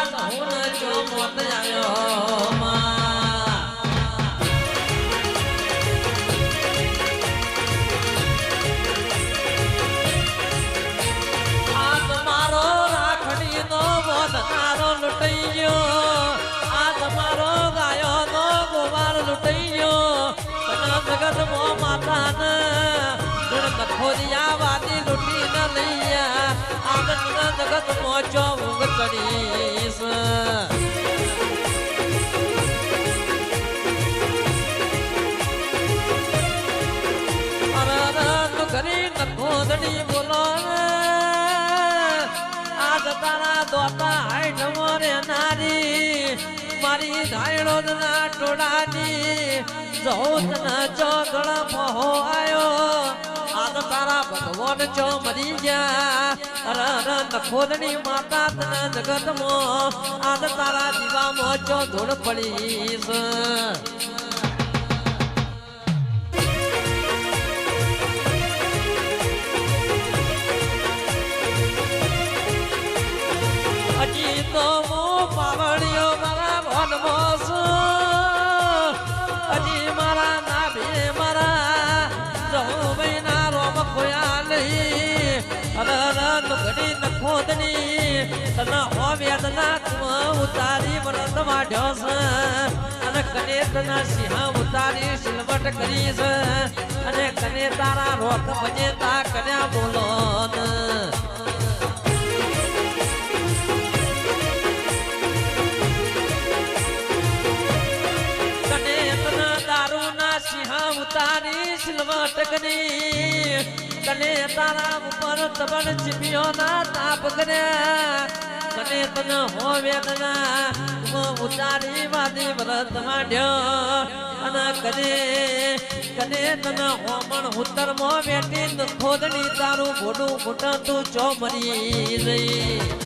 હું જો મોત આવ્યો આ તમારો રાખડીનો બોધનારો લૂંટાઈ ગયો આ તમારો ગાયોનો ગોવાર લૂંટાઈ ગયો જગત મો માતાને ખોરિયા વાદી લૂંટી ન લઈયા આગળ જગત મોચો ઊંઘ ચડીશ ઘરી નખોદડી બોલો આજ તારા દોતા હાઈટ મોરે નારી મારી ધાયડો ના ટોડાની જહોત ના ચોગળ મોહો આયો આજ તારા ભગવાન ચો મરી ગયા અર નખોદડી માતા તને જગત મો આજ તારા દીવા મો ચો ધૂળ પડીશ હજી તો હું પાવડિયો મારા ભોનમાં છું હજી મારા નાભી મારા જહુ મહિના રોમ ખોયા નહીં અરર ઘડી નખોદની તને હો વેદના ઉતારી વ્રત વાઢ્યો છે અને કને તને સિંહ ઉતારી સિલવટ કરી છે અને કને તારા રોક ભજે તા કર્યા બોલો ને ઉતારી સિલવટ કરી કને તારા ઉપર તબન ચીપિયો ના તાપ કર્યા કને તને હો વેદના ઉતારી વાદી વ્રત માંડ્યો અને કને તને હોમણ ઉત્તર મો બેટી ખોદડી તારું ગોડું ફૂટતું ચો મરી રહી